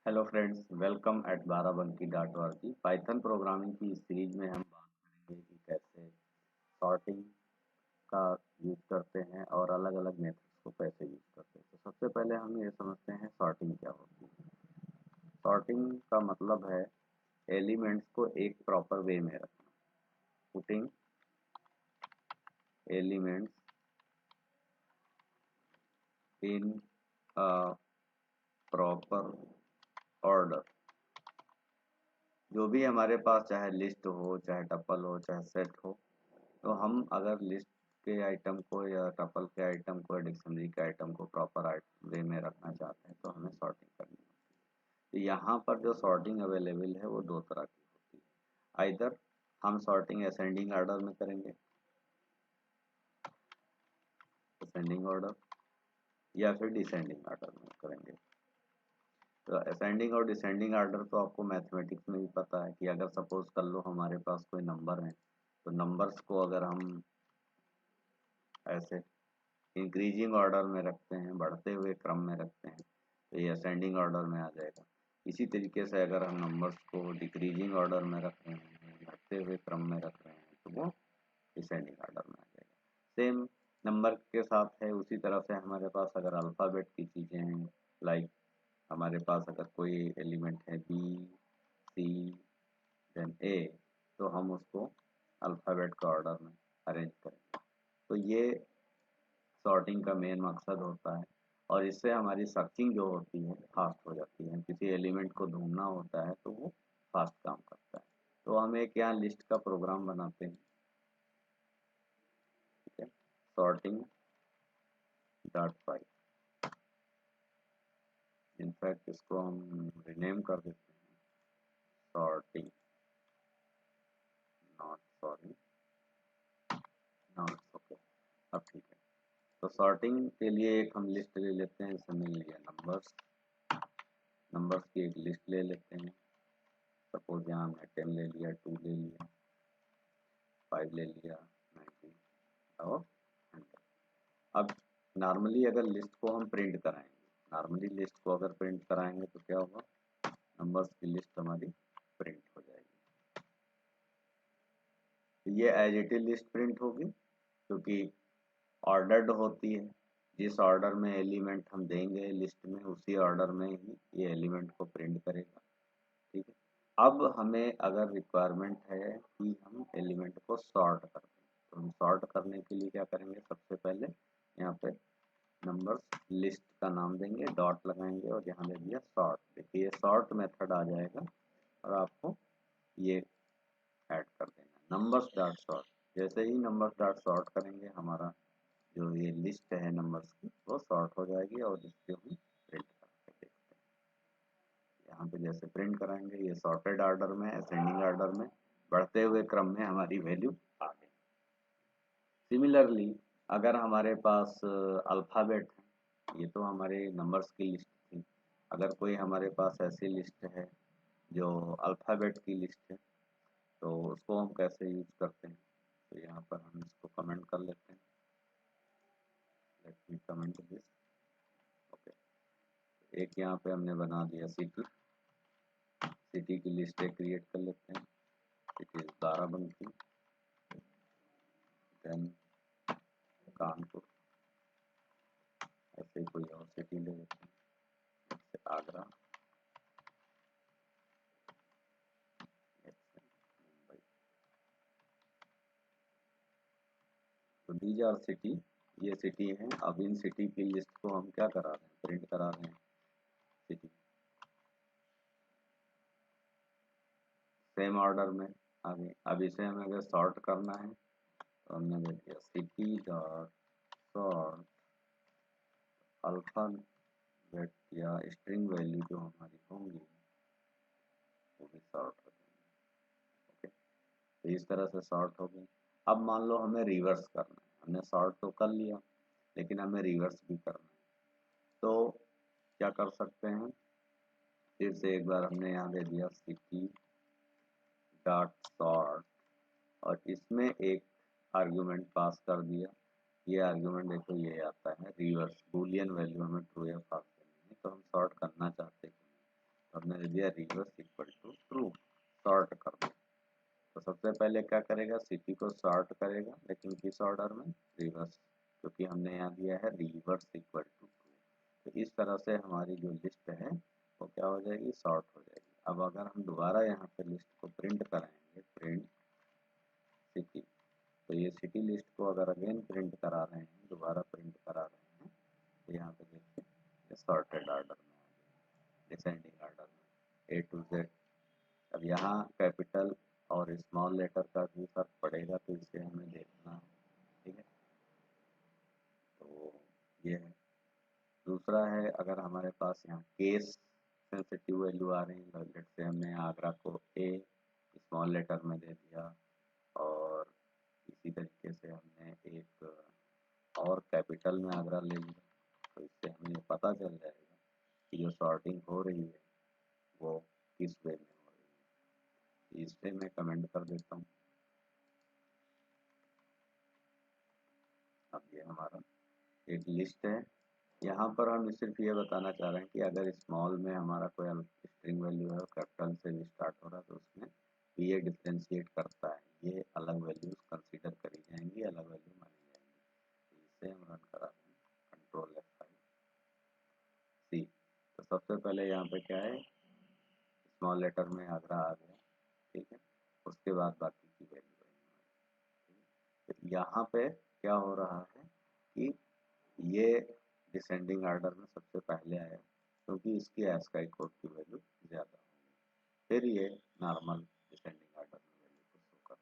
Hello friends, welcome at बाराबंकी.org। Python programming की इस सीरीज में हम बात करेंगे कि कैसे सॉर्टिंग का यूज़ करते हैं और अलग अलग मेथड्स को कैसे यूज़ करते हैं। तो सबसे पहले हम ये समझते हैं सॉर्टिंग क्या होती है। सॉर्टिंग का मतलब है एलिमेंट्स को एक प्रॉपर वे में रखना। Putting elements in a proper order. जो भी हमारे पास चाहे लिस्ट हो, चाहे टपल हो, चाहे सेट हो, तो हम अगर लिस्ट के आइटम को या टपल के आइटम को या डिक्शनरी के आइटम को प्रॉपर वे में रखना चाहते हैं तो हमें सॉर्टिंग करनी होती है। तो यहाँ पर जो सॉर्टिंग अवेलेबल है वो दो तरह की होती है। आइदर हम सॉर्टिंग असेंडिंग ऑर्डर में करेंगे, असेंडिंग ऑर्डर, या फिर डिसेंडिंग ऑर्डर में करेंगे। तो असेंडिंग और डिसेंडिंग ऑर्डर तो आपको मैथमेटिक्स में भी पता है कि अगर सपोज कर लो हमारे पास कोई नंबर है, तो नंबर्स को अगर हम ऐसे इंक्रीजिंग ऑर्डर में रखते हैं, बढ़ते हुए क्रम में रखते हैं, तो ये असेंडिंग ऑर्डर में आ जाएगा। इसी तरीके से अगर हम नंबर्स को डिक्रीजिंग ऑर्डर में रख रहे हैं, घटते हुए क्रम में रख रहे हैं, तो वो डिसेंडिंग ऑर्डर में आ जाएगा। सेम नंबर के साथ है, उसी तरह से हमारे पास अगर अल्फ़ाबेट की चीज़ें हैं, लाइक हमारे पास अगर कोई एलिमेंट है बी, सी, देन ए, तो हम उसको अल्फ़ाबेट का ऑर्डर में अरेंज करेंगे। तो ये सॉर्टिंग का मेन मकसद होता है और इससे हमारी सर्चिंग जो होती है फास्ट हो जाती है। किसी एलिमेंट को ढूंढना होता है तो वो फास्ट काम करता है। तो हम एक यहाँ लिस्ट का प्रोग्राम बनाते हैं, ठीक है, सॉर्टिंग डॉट पाई। इनफैक्ट इसको हम रिनेम कर देते हैं sorting, not sorry, not okay. अब ठीक है। तो सॉर्टिंग के लिए एक हम लिस्ट ले लेते हैं, इसमें मिल गया नंबर्स। नंबर्स की एक लिस्ट ले लेते हैं। सपोज यहाँ हमने 10 ले लिया, 2 ले लिया, 5 ले लिया, 90 और 100। अब नॉर्मली अगर लिस्ट को हम प्रिंट कराएंगे, नॉर्मली लिस्ट को अगर प्रिंट कराएंगे तो क्या होगा, नंबर्स की लिस्ट हमारी प्रिंट हो जाएगी। तो ये as it is list print होगी क्योंकि ऑर्डर्ड होती है। जिस ऑर्डर में एलिमेंट हम देंगे लिस्ट में, उसी ऑर्डर में ही ये एलिमेंट को प्रिंट करेगा, ठीक है। अब हमें अगर रिक्वायरमेंट है कि हम एलिमेंट को सॉर्ट कर दें, तो हम सॉर्ट करने के लिए क्या करेंगे, सबसे पहले यहाँ पे नंबर्स लिस्ट का नाम देंगे, डॉट लगाएंगे और यहाँ दे दिया सॉर्ट। देखिए ये सॉर्ट मेथड आ जाएगा और आपको ये ऐड कर देना नंबर्स डॉट सॉर्ट। जैसे ही नंबर्स डॉट सॉर्ट करेंगे हमारा जो ये लिस्ट है नंबर्स की वो सॉर्ट हो जाएगी और इसको हम प्रिंट करके देखते हैं। यहाँ पे जैसे प्रिंट कराएंगे ये सॉर्टेड ऑर्डर में, असेंडिंग ऑर्डर में, बढ़ते हुए क्रम में हमारी वैल्यू आ गई। सिमिलरली अगर हमारे पास अल्फ़ाबेट है, ये तो हमारे नंबर्स की लिस्ट थी, अगर कोई हमारे पास ऐसी लिस्ट है जो अल्फ़ाबेट की लिस्ट है, तो उसको हम कैसे यूज करते हैं। तो यहाँ पर हम इसको कमेंट कर लेते हैं, let me comment this, okay. एक यहाँ पे हमने बना दिया सिटी, सिटी की लिस्ट एक क्रिएट कर लेते हैं, सिटी बाराबंकी, देन कानपुर, ऐसे ही कोई और सिटी ले लेते हैं, जैसे आगरा, जैसे मुंबई। तो दीज आर सिटी, ये सिटी है। अब इन सिटी की लिस्ट को हम क्या करा रहे हैं, प्रिंट करा रहे हैं सिटी, सेम ऑर्डर में आगे। अब इसे हमें अगर सॉर्ट करना है तो हमने दे दिया सिटी डॉट सॉर्ट अल्फ़ाबेट या स्ट्रिंग वैल्यू जो हमारी होंगी वो भी सॉर्ट हो जाएंगी, ओके। तो इस तरह से सॉर्ट हो गई। अब मान लो हमें रिवर्स करना है, हमने सॉर्ट तो कर लिया लेकिन हमें रिवर्स भी करना है, तो क्या कर सकते हैं, फिर से एक बार हमने यहाँ दे दिया सिटी डॉट सॉर्ट और इसमें एक आर्गुमेंट पास कर दिया। ये आर्गुमेंट देखो ये आता है रिवर्स, बूलियन वैल्यू हमें ट्रू या फॉल्स देनी है, तो हम सॉर्ट करना चाहते हैं तो दिया reverse equal to true, sort कर दो। तो सबसे पहले क्या करेगा, सिटी को सॉर्ट करेगा, लेकिन किस ऑर्डर में, रिवर्स, क्योंकि हमने यहाँ दिया है रिवर्स इक्वल टू ट्रू। तो इस तरह से हमारी जो लिस्ट है वो क्या हो जाएगी, सॉर्ट हो जाएगी। अब अगर हम दोबारा यहाँ पे लिस्ट को प्रिंट कराएंगे, प्रिंट सिटी, तो ये सिटी लिस्ट को अगर अगेन प्रिंट करा रहे हैं, दोबारा प्रिंट करा रहे हैं, तो यहाँ पे देखिए ये सॉर्टेड ऑर्डर में आ गया, डिसेंडिंग ऑर्डर में A to Z। अब यहाँ कैपिटल और स्मॉल लेटर का भी फर्क पड़ेगा, तो इसे हमें देखना है, ठीक है। तो ये है। दूसरा है, अगर हमारे पास यहाँ केस सेंसिटिव वैल्यू आ रही है, लेट से हमने आगरा को A स्मॉल लेटर में दे दिया, और इसी तरीके से हमने एक और कैपिटल में आगरा ले लिया, तो इससे हमें ये पता चल जाएगा कि जो सॉर्टिंग हो रही है वो किस वे में हो रही है। इस पे मैं कमेंट कर देता हूँ। अब ये हमारा एक लिस्ट है। यहाँ पर हम सिर्फ ये बताना चाह रहे हैं कि अगर स्मॉल में हमारा कोई स्ट्रिंग वैल्यू है और कैपिटल से भी स्टार्ट हो रहा है, तो उसमें भी ये डिफ्रेंशिएट करता है, ये अलग वैल्यूज कंसीडर करी जाएंगी, अलग वैल्यू मानी जाएंगी। तो इसे हम रन कराते हैं, कंट्रोल F5 सी। तो सबसे पहले यहाँ पे क्या है, स्मॉल लेटर में आगरा आ गया, ठीक है। उसके बाद बाकी की वैल्यू है। तो यहाँ पे क्या हो रहा है कि ये डिसेंडिंग ऑर्डर में सबसे पहले आया, क्योंकि इसकी ASCII कोड की वैल्यू ज़्यादा होगी, फिर ये नॉर्मल डिसेंडिंग ऑर्डर में वैल्यू को शो कर।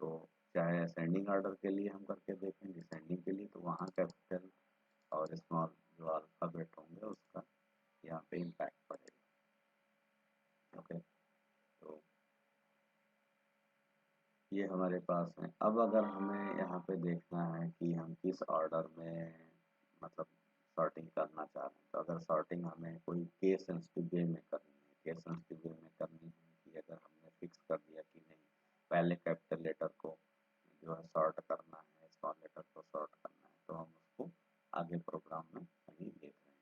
तो चाहे असेंडिंग ऑर्डर के लिए हम करके देखें, डिसेंडिंग के लिए, तो वहाँ कैपिटल और स्मॉल जो अल्फ़ाबेट होंगे उसका यहाँ पे इम्पैक्ट पड़ेगा। ओके, तो ये हमारे पास है। अब अगर हमें यहाँ पे देखना है कि हम किस ऑर्डर में मतलब सॉर्टिंग करना चाह रहे हैं, तो अगर सॉर्टिंग हमें कोई केस सेंसिटिव वे में करनी है, केस सेंसिटिव वे में करनी है कि अगर हमने फिक्स कर दिया कि नहीं पहले कैपिटल लेटर को जो है सॉर्ट करना है, स्मॉल लेटर को सॉर्ट करना है, तो हम उसको आगे प्रोग्राम में कहीं देख रहे हैं।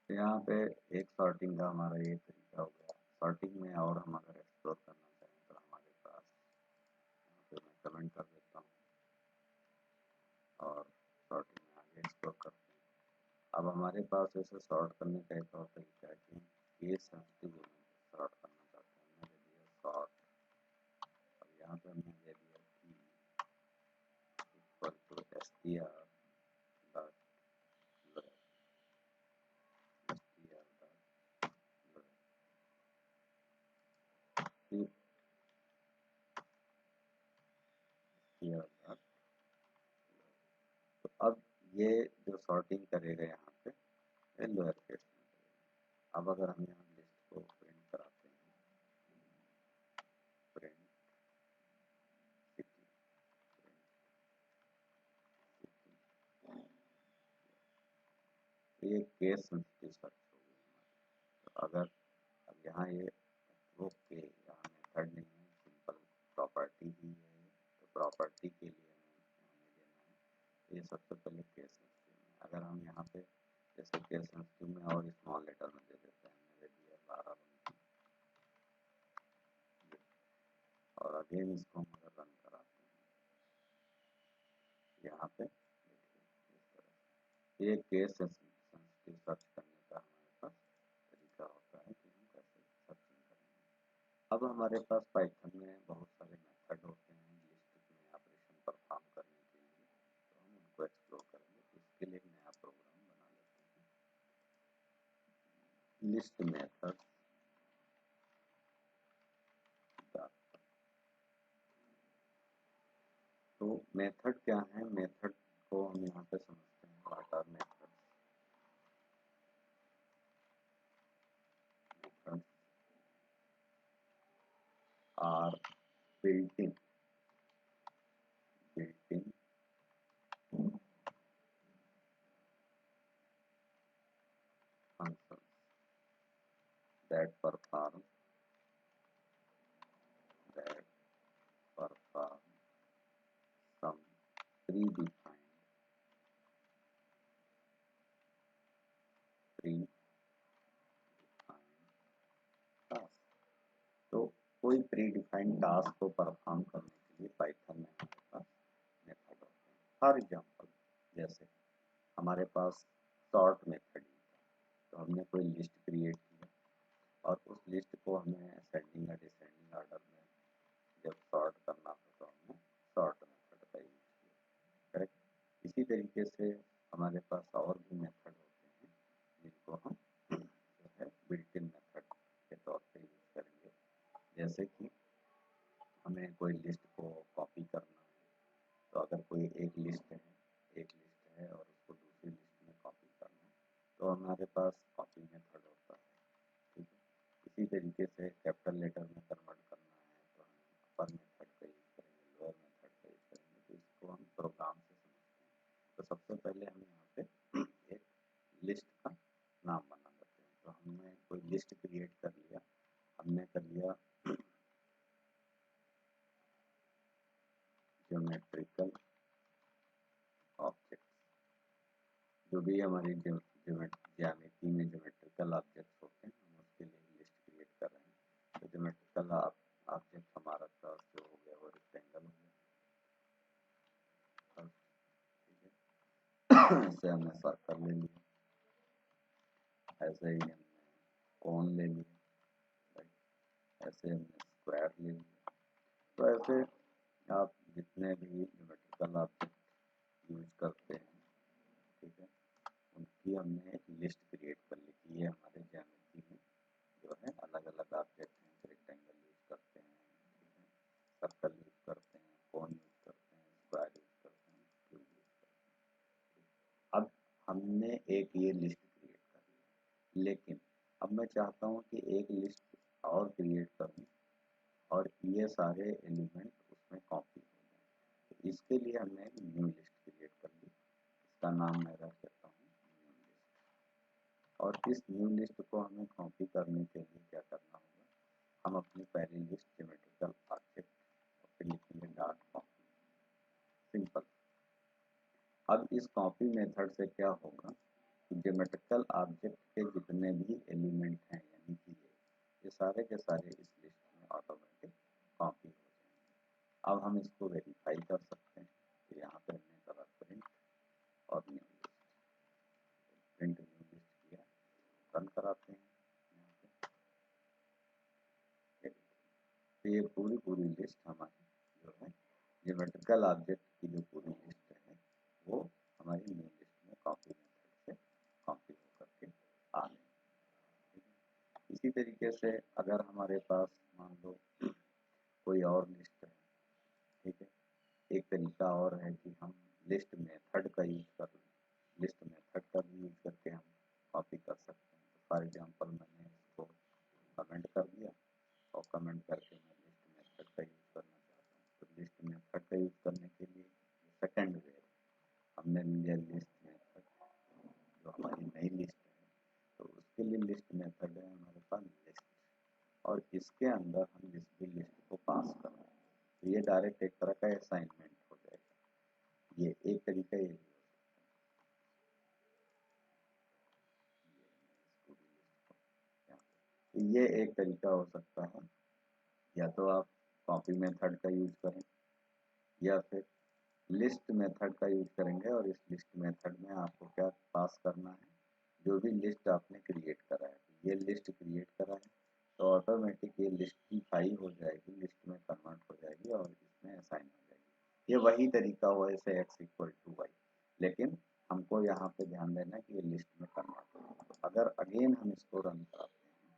तो यहाँ पे एक सॉर्टिंग का हमारा ये तरीका हो गया। सॉर्टिंग में और हम अगर एक्सप्लोर करना चाहें तो हमारे पास, तो मैं कमेंट कर देता हूँ और सॉर्टिंग में आगे एक्सप्लोर करते हैं। अब हमारे पास ऐसे सॉर्ट करने का एक और तरीका है कि केस सेंसिटिव में सॉर्ट करना चाहते हैं। हमने दे दिया सॉर्ट, और यहाँ पे हमने दे दिया कि इक्वल टू str डॉट तो अब ये जो सॉर्टिंग करेगा यहाँ पे लोअर केस में करेगा। अब अगर हम यहाँ लिस्ट को प्रिंट कराते हैं, प्रिंट सिटी, तो ये केस सेंसिटिव सर्च हो गई हमारी। तो अगर अब यहाँ ये ओके, यहाँ मेथड नहीं है, सिंपल प्रॉपर्टी ही है, तो प्रॉपर्टी के लिए हमें देना है। तो ये सबसे पहले केस सेंसिटिव में, अगर हम यहाँ पे जैसे केस सेंसिटिव में और स्मॉल लेटर में दे देते हैं, हमने दे दिया 12 और अगेन इसको हम अगर रन कराते हैं यहाँ पे देखिए इस तरह से, ये केस सेंसिटिव सर्च करने का हमारे पास तरीका होता है कि हम कैसे सर्चिंग करेंगे। अब हमारे पास पाइथन में बहुत सारे मेथड होते हैं लिस्ट में ऑपरेशन परफॉर्म करने के लिए, तो हम उनको एक्सप्लोर करेंगे। इसके लिए एक नया प्रोग्राम बना लेते हैं, लिस्ट मेथड। तो मेथड क्या है, मेथड को हम यहाँ पे समझते हैं। What are method? Method are built-in functions that perform some predefined task. कोई प्री डिफाइंड टास्क को परफॉर्म करने के लिए पाइथन में हमारे पास मेथड होते हैं। फॉर एग्जांपल जैसे हमारे पास सॉर्ट मेथड तो हमने कोई लिस्ट क्रिएट किया और उस लिस्ट को हमें असेंडिंग या डिसेंडिंग ऑर्डर में जब सॉर्ट करना हो तो हमने सॉर्ट मेथड का यूज किया। करेक्ट। इसी तरीके से हमारे पास और भी मेथड होते हैं जिनको हम जो है बिल्ट इन मेथड के तौर पे यूज करेंगे। जैसे कि हमें कोई लिस्ट को कॉपी करना है तो अगर कोई एक लिस्ट है और उसको दूसरी लिस्ट में कॉपी करना है तो हमारे पास कॉपी मेथड होता है। ठीक है। इसी तरीके से कैपिटल लेटर में कन्वर्ट करना है तो हम अपर मेथड का यूज करेंगे, लोअर मेथड का यूज करेंगे। तो इसको हम प्रोग्राम से समझते हैं। तो सबसे पहले हम यहाँ पे एक लिस्ट का नाम बना लेते हैं। तो हमने कोई लिस्ट क्रिएट कर लिया, हमने कर लिया ज्योमेट्रिकल ऑब्जेक्ट, जो भी हमारी ज्यामिति में ज्योमेट्रिकल ऑब्जेक्ट्स होते हैं हम उसके लिए लिस्ट क्रिएट कर रहे हैं। तो ज्योमेट्रिकल ऑब्जेक्ट हमारा का जो हो गया वो रेक्टेंगल हो गया। ऐसे हमने सर्कल ले लिया, ऐसे ही हमने कोन ले लिया, ऐसे हमने स्क्वायर ले लिया। तो ऐसे आप जितने भी ज्योमेट्रिकल ऑब्जेक्ट यूज करते हैं, ठीक है, उनकी हमने एक लिस्ट क्रिएट कर ली कि ये हमारे ज्यामिति में जो है अलग अलग ऑब्जेक्ट हैं। रेक्टेंगल यूज करते हैं, ठीक है, सर्कल यूज करते हैं, कोन यूज करते हैं, स्क्वायर यूज करते हैं, क्यूब यूज करते हैं। अब हमने एक ये लिस्ट क्रिएट कर ली, लेकिन अब मैं चाहता हूँ कि एक लिस्ट और क्रिएट करूँ और ये सारे एलिमेंट उसमें कॉपी हो जाए। तो इसके लिए हमने एक न्यू लिस्ट क्रिएट कर ली, इसका नाम मैं रख देता हूँ न्यू लिस्ट। और इस न्यू लिस्ट को हमें कॉपी करने के लिए क्या करना होगा, हम अपनी पहली लिस्ट ज्योमेट्रिकल ऑब्जेक्ट और फिर लिखेंगे डॉट कॉपी, सिंपल। अब इस कॉपी मेथड से क्या होगा कि ज्योमेट्रिकल ऑब्जेक्ट के जितने भी एलिमेंट हैं यानी कि ये सारे के सारे इस लिस्ट में ऑटोमेटिक कॉपी हो जाएंगे। अब हम इसको वेरीफाई कर सकते हैं। तो यहाँ पे हमने करा प्रिंट और new list, print new list किया, रन कराते हैं यहाँ पे। तो ये पूरी लिस्ट हमारी जो है ज्योमेट्रिकल ऑब्जेक्ट की जो पूरी लिस्ट है वो हमारी न्यू लिस्ट में कॉपी मेथड से कॉपी होकर के आ गई। इसी तरीके से अगर हमारे पास मान लो कोई और लिस्ट है, ठीक है, एक तरीका और है कि हम लिस्ट मेथड का यूज कर लें। लिस्ट मेथड का भी यूज करके हम कॉपी कर सकते हैं। तो फॉर एग्जांपल मैंने इसको कमेंट कर दिया और कमेंट करके मैं लिस्ट मेथड का यूज करना चाहता हूँ। तो लिस्ट मेथड का यूज करने के लिए सेकंड वे हमने लिया लिस्ट मेथड, जो हमारी नई लिस्ट है। तो उसके लिए लिस्ट मेथड है हमारे पास लिस्ट, और इसके अंदर हम जिस भी लिस्ट को पास कर रहे हैं तो ये डायरेक्ट एक तरह का असाइनमेंट हो जाएगा। ये एक तरीका ये भी हो सकता है। ये एक तरीका हो सकता है, या तो आप कॉपी मेथड का यूज करें या फिर लिस्ट मेथड का यूज करेंगे। और इस लिस्ट मेथड में आपको क्या पास करना है, जो भी लिस्ट आपने क्रिएट करा है। ये लिस्ट क्रिएट करा है तो ऑटोमेटिक ये लिस्टिफाई हो जाएगी, लिस्ट में कन्वर्ट हो जाएगी और इसमें असाइन हो जाएगी। ये वही तरीका हुआ जैसे x इक्वल टू वाई, लेकिन हमको यहाँ पे ध्यान देना है कि ये लिस्ट में कन्वर्ट हो। तो अगर अगेन हम इसको रन कराते हैं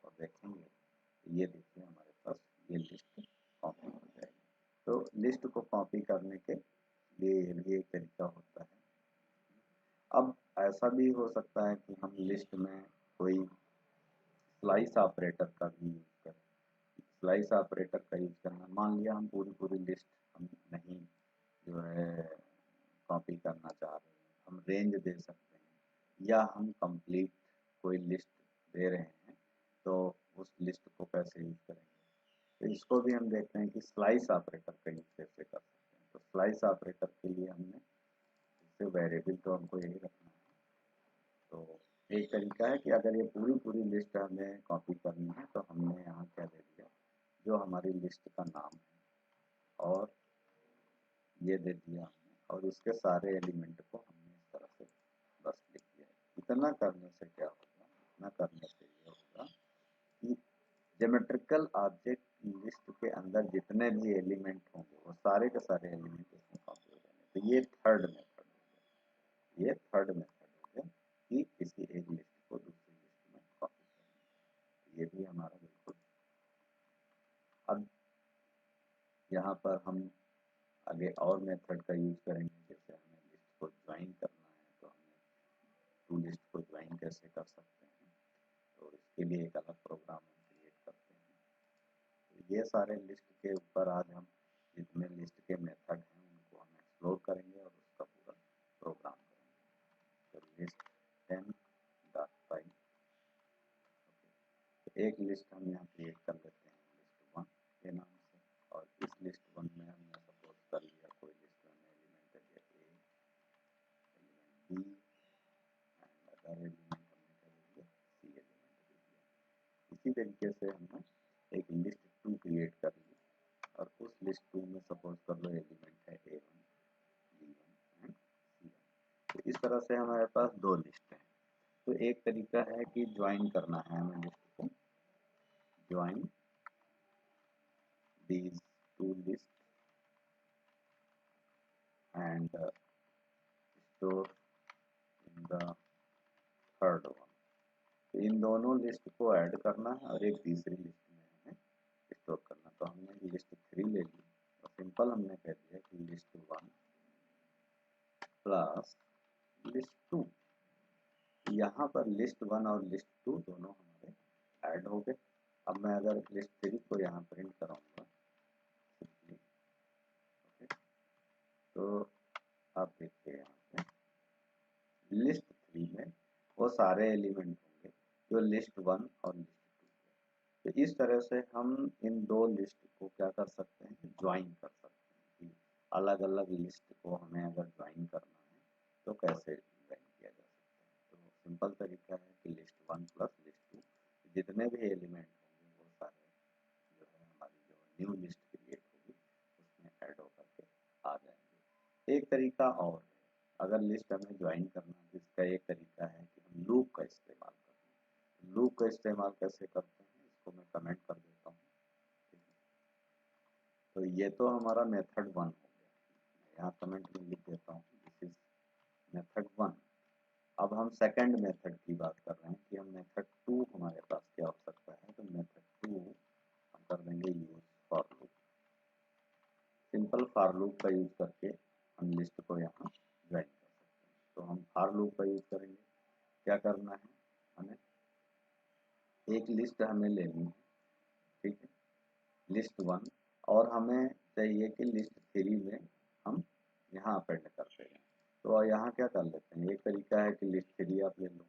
और देखेंगे तो ये देखिए हमारे पास ये लिस्ट कॉपी हो जाएगी। तो लिस्ट को कॉपी करने के ये भी एक तरीका होता है। अब ऐसा भी हो सकता है कि हम लिस्ट में कोई स्लाइस ऑपरेटर का भी यूज करें। स्लाइस ऑपरेटर का यूज करना, मान लिया हम पूरी लिस्ट हम नहीं जो है कॉपी करना चाह रहे हैं, हम रेंज दे सकते हैं, या हम कंप्लीट कोई लिस्ट दे रहे हैं तो उस लिस्ट को कैसे यूज करेंगे। तो इसको भी हम देखते हैं कि स्लाइस ऑपरेटर का यूज कैसे कर सकते हैं। तो स्लाइस ऑपरेटर के लिए हमने इससे वेरिएबल तो हमको यही रखना है। तो एक तरीका है कि अगर ये पूरी लिस्ट हमें कॉपी करनी है तो हमने यहाँ क्या दे दिया, जो हमारी लिस्ट का नाम है, और ये दे दिया हमने, और इसके सारे एलिमेंट को हमने इस तरह से बस लिख दिया है। इतना करने से क्या होगा, इतना करने से ये होगा कि ज्योमेट्रिकल ऑब्जेक्ट लिस्ट के अंदर जितने भी एलिमेंट होंगे वो सारे के सारे एलिमेंट इसमें कॉपी हो जाएंगे। तो ये थर्ड मेथड हो गया, ये थर्ड मेथड हो गया कि किसी एक लिस्ट को दूसरी लिस्ट में कॉपी करेंगे। ये भी हमारा बिल्कुल। अब यहाँ पर हम आगे और मेथड का यूज करेंगे। जैसे हमें लिस्ट को ज्वाइन करना है तो हमें टू लिस्ट को ज्वाइन कैसे कर सकते हैं, तो इसके लिए एक अलग प्रोग्राम हम क्रिएट करते हैं। तो ये सारे लिस्ट के ऊपर आज हम जितने लिस्ट के मेथड हैं उनको हम एक्सप्लोर करेंगे और उसका पूरा प्रोग्राम करेंगे। तो लिस्ट 10.5, तो एक लिस्ट हम यहाँ क्रिएट कर लेते हैं लिस्ट 1 के नाम से, और इस लिस्ट 1 में हमने सपोज कर लिया कोई लिस्ट में एलिमेंट है A, element B and other element हमने कर दिया सी एलिमेंट दे दिया। इसी तरीके से हमने एक लिस्ट 2 क्रिएट कर ली, और उस लिस्ट 2 में सपोज कर लो एलिमेंट है A1, B1 एंड C1। तो इस तरह से हमारे पास दो लिस्ट हैं। तो एक तरीका है कि ज्वाइन करना है हमें लिस्ट को, join these two lists and store in the third one। तो इन दोनों लिस्ट को ऐड करना है और एक तीसरी लिस्ट में हमें स्टोर करना। तो हमने लिस्ट 3 ले ली और सिंपल हमने कह दिया कि लिस्ट 1 प्लस लिस्ट 2। यहाँ पर लिस्ट 1 और लिस्ट 2 दोनों हमारे ऐड हो गए। अब मैं अगर लिस्ट 3 को यहाँ प्रिंट कराऊंगा, तो आप देखिए यहाँ पे लिस्ट 3 में वो सारे एलिमेंट होंगे जो लिस्ट 1 और लिस्ट 2 है। तो इस तरह से हम इन दो लिस्ट को क्या कर सकते हैं, ज्वाइन कर सकते हैं कि अलग अलग लिस्ट को हमें अगर ज्वाइन करना है तो कैसे ज्वाइन किया जा सकता है। तो सिंपल तरीका है कि लिस्ट 1 प्लस लिस्ट 2 जितने भी एलिमेंट होंगे वो सारे जो है हमारी जो न्यू लिस्ट क्रिएट होगी उसमें ऐड होकर के आ जाएंगे। एक तरीका और है, अगर लिस्ट हमें ज्वाइन करना है इसका एक तरीका है कि हम लूप का इस्तेमाल करते हैं। लूप का इस्तेमाल कैसे करते हैं इसको मैं कमेंट कर देता हूँ। तो ये तो हमारा मेथड 1 हो गया, यहाँ कमेंट में लिख देता हूँ दिस इज मेथड 1। अब हम सेकंड मेथड की बात कर रहे हैं कि हम मेथड 2 हमारे पास क्या हो सकता है। तो मेथड 2 हम कर देंगे use for loop. Simple for loop का यूज करके हम लिस्ट को यहाँ ज्वाइन कर सकते हैं। तो हम फॉर लूप का यूज करेंगे। क्या करना है, हमें एक लिस्ट हमें लेनी है, ठीक है, लिस्ट 1, और हमें चाहिए कि लिस्ट 3 में हम यहाँ अपेंड करते हैं। तो यहाँ क्या कर लेते हैं, एक तरीका है कि लिस्ट 3 आप ले लो,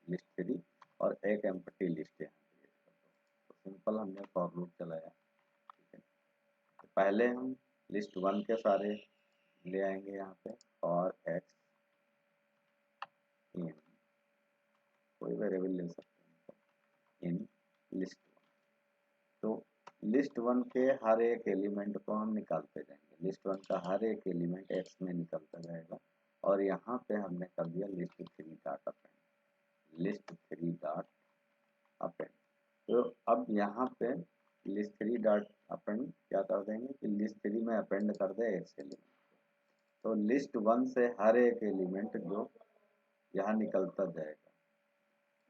लिस्ट 3 और एक एम्प्टी लिस्ट यहाँ क्रिएट कर दो। तो सिंपल हमने फॉर लूप चलाया, ठीक है। तो पहले हम लिस्ट 1 के सारे ले आएंगे यहाँ पे, और एक्स इन कोई वेरिएबल ले सकते हैं इन लिस्ट 1। तो लिस्ट 1 के हर एक एलिमेंट को हम निकालते जाएंगे। लिस्ट 1 का हर एक एलिमेंट एक्स में निकलता जाएगा, और यहाँ पे हमने कर दिया list 3 dot append, list 3 dot append. तो अब यहाँ पे लिस्ट 3 डॉट अपेंड क्या कर देंगे कि लिस्ट 3 में अपेंड कर दे एक्स एलिमेंट। तो लिस्ट 1 से हर एक एलिमेंट जो यहाँ निकलता जाएगा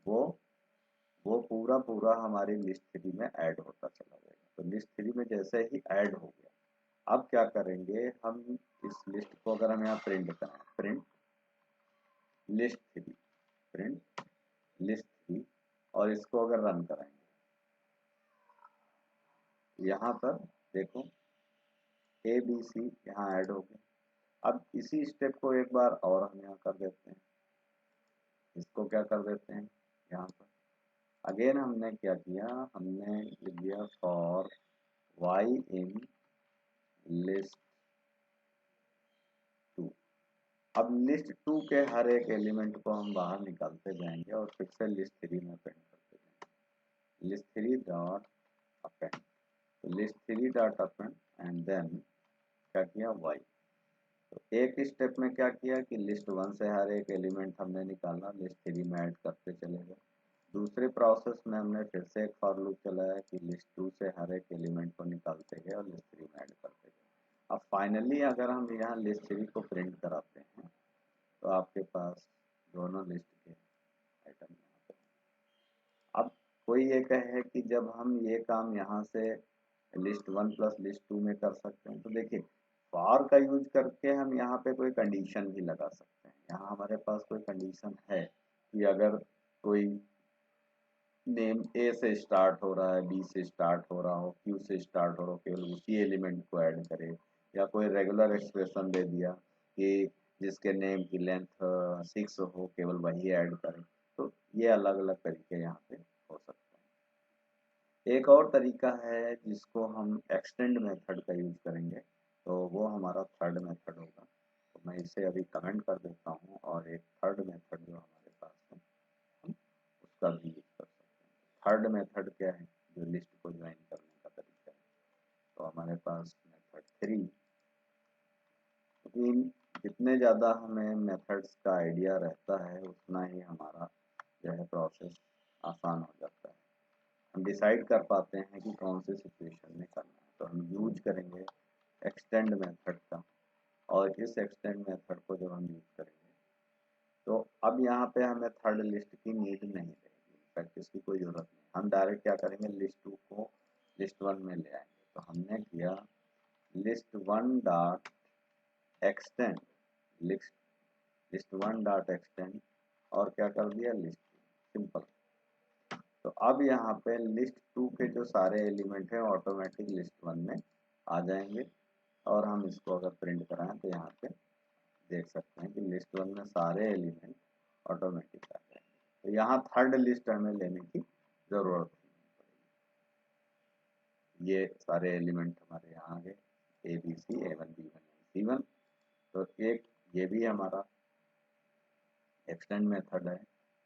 वो पूरा हमारी लिस्ट 3 में ऐड होता चला जाएगा। तो लिस्ट 3 में जैसे ही ऐड हो गया, अब क्या करेंगे हम, इस लिस्ट को अगर हम यहाँ प्रिंट करें, प्रिंट लिस्ट 3, प्रिंट लिस्ट 3, और इसको अगर रन कराएंगे, यहाँ पर देखो ए बी सी यहाँ ऐड हो गए। अब इसी स्टेप को एक बार और हम यहाँ कर देते हैं, इसको क्या कर देते हैं यहाँ पर अगेन हमने क्या किया, हमने लिख दिया फॉर वाई इन लिस्ट 2। अब लिस्ट 2 के हर एक एलिमेंट को हम बाहर निकालते जाएंगे और फिर से लिस्ट 3 में अपेंड करते जाएंगे, लिस्ट 3 डॉट अपेंड। तो list 3 dot append and then क्या किया y। तो एक स्टेप में क्या किया कि लिस्ट 1 से हर एक एलिमेंट हमने निकाला, लिस्ट 3 में ऐड करते चले गए। दूसरे प्रोसेस में हमने फिर से एक फॉर लूप चलाया कि लिस्ट 2 से हर एक एलिमेंट को निकालते गए और लिस्ट 3 में ऐड करते गए। अब फाइनली अगर हम यहाँ लिस्ट 3 को प्रिंट कराते हैं तो आपके पास दोनों लिस्ट के आइटम यहाँ पे। अब कोई ये कहे कि जब हम ये काम यहाँ से लिस्ट 1 प्लस लिस्ट 2 में कर सकते हैं, तो देखिए फॉर का यूज करके हम यहाँ पे कोई कंडीशन भी लगा सकते हैं। यहाँ हमारे पास कोई कंडीशन है कि अगर कोई नेम ए से स्टार्ट हो रहा है, बी से स्टार्ट हो रहा हो, क्यू से स्टार्ट हो रहा हो, केवल उसी एलिमेंट को ऐड करे, या कोई रेगुलर एक्सप्रेशन दे दिया कि जिसके नेम की लेंथ 6 हो, केवल वही ऐड करें। तो ये अलग अलग तरीके यहाँ पे हो सकते हैं। एक और तरीका है जिसको हम एक्सटेंड मेथड का यूज करेंगे, तो वो हमारा थर्ड मेथड होगा। तो मैं इसे अभी कमेंट कर देता हूँ और एक थर्ड मेथड जो हमारे पास है हम उसका भी यूज कर सकते हैं। थर्ड मेथड क्या है, जो लिस्ट को ज्वाइन करने का तरीका है। तो हमारे पास मेथड 3, इन जितने ज़्यादा हमें मेथड्स का आइडिया रहता है उतना ही हमारा जो है प्रोसेस आसान हो जाता है। हम डिसाइड कर पाते हैं कि कौन से सिचुएशन में करना है। तो हम यूज करेंगे एक्सटेंड मेथड का, और इस एक्सटेंड मेथड को जब हम यूज करेंगे तो अब यहाँ पे हमें थर्ड लिस्ट की नीड नहीं रहेगी, इनफैक्ट इसकी कोई ज़रूरत नहीं। हम डायरेक्ट क्या करेंगे, लिस्ट 2 को लिस्ट 1 में ले आएंगे। तो हमने किया list 1 dot extend, list list 1 dot extend और क्या कर दिया लिस्ट 2, सिंपल। तो अब यहाँ पे लिस्ट 2 के जो सारे एलिमेंट हैं ऑटोमेटिक लिस्ट 1 में आ जाएंगे, और हम इसको अगर प्रिंट कराएं तो यहाँ पे देख सकते हैं कि लिस्ट 1 में सारे एलिमेंट ऑटोमेटिक आ जाएंगे। तो यहाँ थर्ड लिस्ट हमें लेने की जरूरत नहीं पड़ेगी। ये सारे एलिमेंट हमारे यहाँ आ गए, A B C A1 B1 C1। तो एक ये भी हमारा एक्सटेंड मेथड है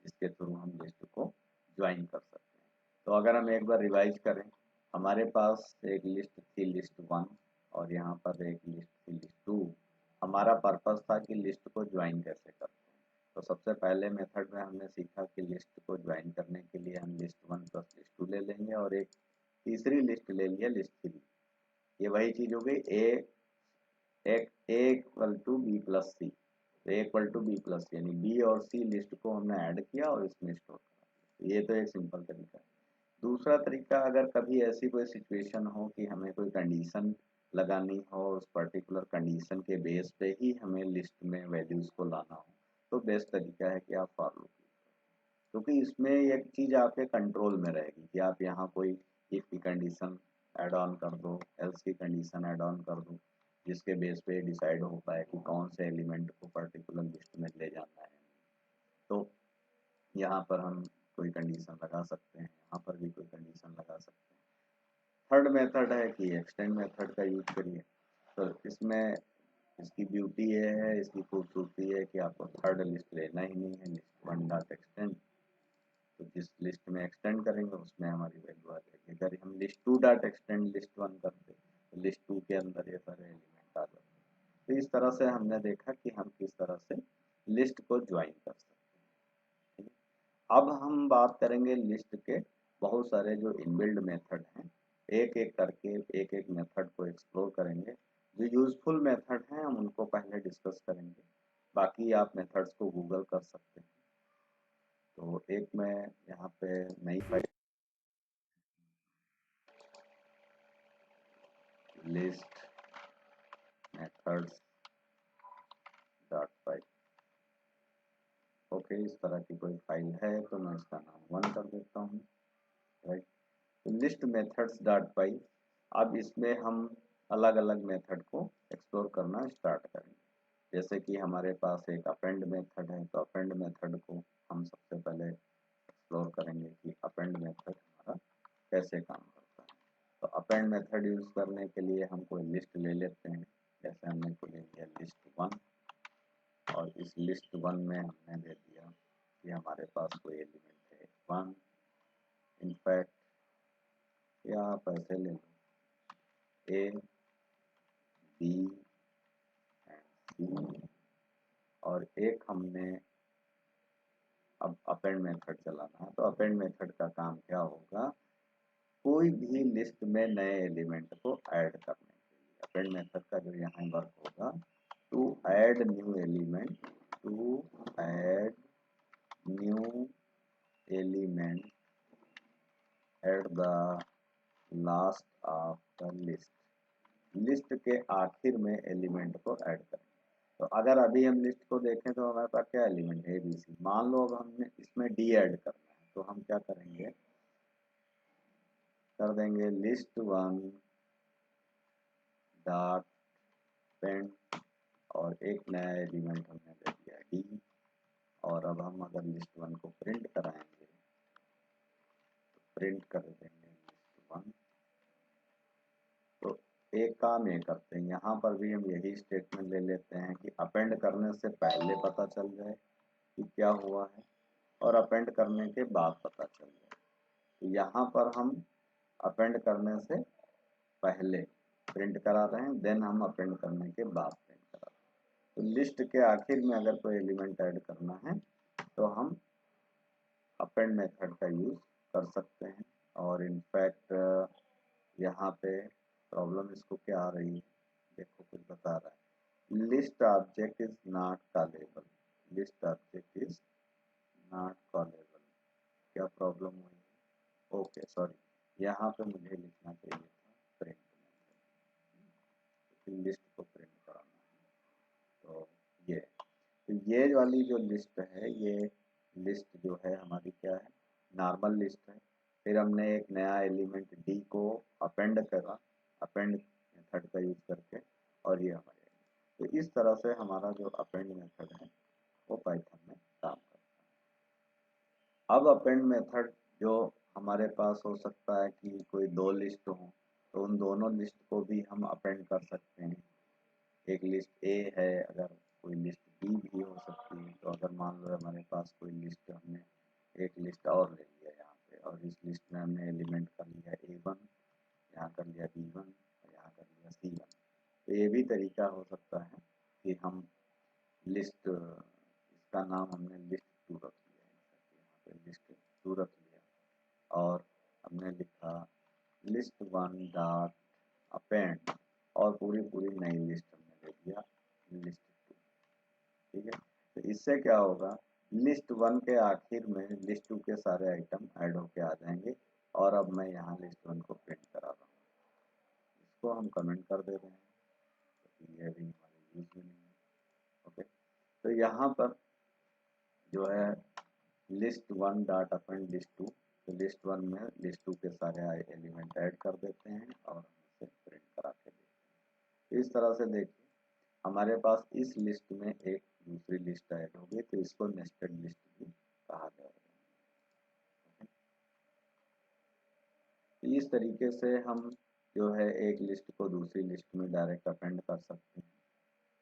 जिसके थ्रू हम लिस्ट को ज्वाइन कर सकते हैं। तो अगर हम एक बार रिवाइज करें, हमारे पास एक लिस्ट थी लिस्ट 1 और यहाँ पर एक लिस्ट थी लिस्ट 2। हमारा पर्पस था कि लिस्ट को ज्वाइन कैसे करते हैं। तो सबसे पहले मेथड में हमने सीखा कि लिस्ट को ज्वाइन करने के लिए हम लिस्ट 1 प्लस लिस्ट 2 ले लेंगे और एक तीसरी लिस्ट ले लिया लिस्ट 3। ये वही चीज़ हो गई ए इक्वल टू बी प्लस सी। तो ए इक्वल टू बी प्लस यानी बी और सी लिस्ट को हमने ऐड किया और इसमें स्टोर करा। ये तो एक सिंपल तरीका है। दूसरा तरीका, अगर कभी ऐसी कोई सिचुएशन हो कि हमें कोई कंडीशन लगानी हो, उस पर्टिकुलर कंडीशन के बेस पे ही हमें लिस्ट में वैल्यूज को लाना हो, तो बेस्ट तरीका है कि आप फॉर लूप यूज करें, क्योंकि इसमें एक चीज़ आपके कंट्रोल में रहेगी कि आप यहाँ कोई इफ की कंडीशन ऐड ऑन कर दो, एल्स की कंडीशन ऐड ऑन कर दो, जिसके बेस पे डिसाइड हो पाए कि कौन से एलिमेंट को पर्टिकुलर लिस्ट में ले जाना है। तो यहाँ पर हम कोई कंडीशन लगा सकते हैं, यहाँ पर भी कोई कंडीशन लगा सकते हैं। थर्ड मेथड है कि एक्सटेंड मेथड का यूज करिए। तो इसमें इसकी ब्यूटी ये है, इसकी खूबसूरती है कि आपको थर्ड लिस्ट लेना ही नहीं है, लिस्ट 1 डॉट एक्सटेंड। तो जिस लिस्ट में एक्सटेंड करेंगे उसमें हमारी वैल्यू आ जाएगी। अगर हम लिस्ट 2 डॉट एक्सटेंड लिस्ट 1 करते तो लिस्ट 2 के अंदर ये सारे एलिमेंट आ जाते। तो इस तरह से हमने देखा कि हम किस तरह से लिस्ट को ज्वाइन कर सकते हैं। अब हम बात करेंगे लिस्ट के बहुत सारे जो इनबिल्ड मेथड हैं, एक एक करके एक एक मेथड को एक्सप्लोर करेंगे। जो यूजफुल मेथड हैं हम उनको पहले डिस्कस करेंगे, बाकी आप मेथड्स को गूगल कर सकते हैं। तो एक मैं यहाँ पे नई file list methods dot file, okay, इस तरह की कोई फाइल है तो मैं इसका नाम 1 कर देता हूँ, राइट। तो लिस्ट मेथड्स डॉट फाइल, अब इसमें हम अलग अलग मेथड को एक्सप्लोर करना स्टार्ट करेंगे। जैसे कि हमारे पास एक अपेंड मेथड है, तो अपेंड मेथड को हम सबसे पहले एक्सप्लोर करेंगे कि अपेंड मेथड हमारा कैसे काम करता है। तो अपेंड मेथड यूज करने के लिए हम कोई लिस्ट ले लेते हैं। जैसे हमने को ले लिया लिस्ट 1, और इस लिस्ट 1 में हमने दे दिया कि हमारे पास कोई एलिमेंट है 1। इनफैक्ट या आप ऐसे ले लो ए बी एंड सी, और एक हमने अब अपेंड मेथड चलाना है। तो अपेंड मेथड का काम क्या होगा, कोई भी लिस्ट में नए एलिमेंट को ऐड करने के लिए अपेंड मेथड का जो यहाँ वर्क होगा, to add new element, to add new element at the last of the list, list के आखिर में एलिमेंट को ऐड करें। तो अगर अभी हम लिस्ट को देखें तो हमारे पास क्या एलिमेंट है, ABC। मान लो अब हमने इसमें डी ऐड करना है, तो हम क्या करेंगे, कर देंगे लिस्ट वन डॉट पेंड, और एक नया एलिमेंट हमने ले लिया डी, और अब हम अगर लिस्ट वन को प्रिंट कराएंगे तो प्रिंट कर देंगे लिस्ट वन। तो एक काम ये करते हैं, यहाँ पर भी हम यही स्टेटमेंट ले लेते हैं कि अपेंड करने से पहले पता चल जाए कि क्या हुआ है, और अपेंड करने के बाद पता चल जाए। तो यहाँ पर हम अपेंड करने से पहले प्रिंट करा रहे हैं, देन हम अपेंड करने के बाद प्रिंट करा रहे हैं। तो लिस्ट के आखिर में अगर कोई एलिमेंट ऐड करना है तो हम अपेंड मेथड का यूज कर सकते हैं। और इनफैक्ट यहाँ पे प्रॉब्लम इसको क्या आ रही है, देखो कुछ बता रहा है, list object is not callable, list object is not callable. क्या प्रॉब्लम हुई, ओके सॉरी, यहाँ पे मुझे लिखना चाहिए था प्रिंट मेथड, लिस्ट को प्रिंट कराना है। तो ये वाली जो लिस्ट है, ये लिस्ट जो है हमारी क्या है, नॉर्मल लिस्ट है। फिर हमने एक नया एलिमेंट डी को अपेंड करा, अपेंड मेथड का यूज करके, और ये हमारे, तो इस तरह से हमारा जो अपेंड मेथड है वो पाइथन में काम करता है। अब अपेंड मेथड जो हमारे पास हो सकता है कि कोई दो लिस्ट हो, तो उन दोनों लिस्ट को भी हम अपेंड कर सकते हैं। एक लिस्ट ए है, अगर कोई लिस्ट बी भी हो सकती है। तो अगर मान लो हमारे पास कोई लिस्ट, हमने एक लिस्ट और ले लिया यहाँ पे, और इस लिस्ट में हमने एलिमेंट कर लिया A1, यहाँ कर लिया B1, और यहाँ कर लिया C1। तो ये भी तरीका हो सकता है कि हम लिस्ट, इसका नाम हमने लिस्ट 2 रख लिया, यहाँ पे लिस्ट 2 रख लिया, और हमने लिखा लिस्ट 1 डॉट अपेंड, और पूरी नई लिस्ट हमने ले लिया लिस्ट 2। ठीक है, तो इससे क्या होगा, लिस्ट 1 के आखिर में लिस्ट 2 के सारे आइटम ऐड होके आ जाएंगे। और अब मैं यहाँ लिस्ट 1 को प्रिंट करा रहा हूँ, इसको हम कमेंट कर दे रहे हैं, तो ये भी हमारे यूज में नहीं है। ओके, तो यहाँ पर जो है लिस्ट 1 डॉट अपेंड लिस्ट 2, तो लिस्ट 1 में लिस्ट 2 के सारे एलिमेंट ऐड कर देते हैं और इसे प्रिंट करा के देखते हैं। इस तरह से देखिए हमारे पास इस लिस्ट में एक दूसरी लिस्ट ऐड होगी, तो इसको नेस्टेड लिस्ट भी कहा जाएगा। इस तरीके से हम जो है एक लिस्ट को दूसरी लिस्ट में डायरेक्ट अपेंड कर सकते हैं,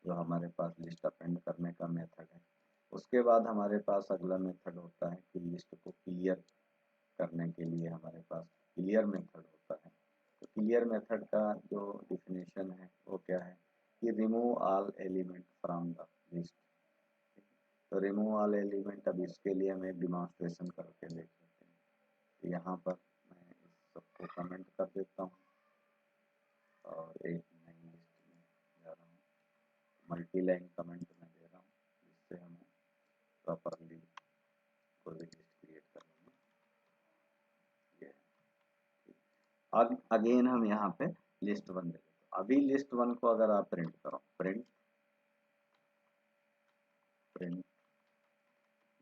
जो हमारे पास लिस्ट अपेंड करने का मेथड है। उसके बाद हमारे पास अगला मेथड होता है कि लिस्ट को क्लियर करने के लिए हमारे पास क्लियर मेथड होता है। तो क्लियर मेथड का जो डिफिनेशन है वो क्या है कि remove all element from the list. तो रिमूव ऑल एलिमेंट, अब इसके लिए हम एक डिमॉन्स्ट्रेशन करके देख लेते हैं। तो यहाँ पर मैं इस सबको कमेंट कर देता हूँ और एक नई लिस्ट में जा रहा हूँ, मल्टी लाइन कमेंट में दे रहा हूँ, जिससे हमें प्रॉपरली कोई भी लिस्ट क्रिएट करने में ये। अब अगेन हम यहाँ पे लिस्ट 1 दे देते हैं। अभी लिस्ट 1 को अगर आप प्रिंट करो, प्रिंट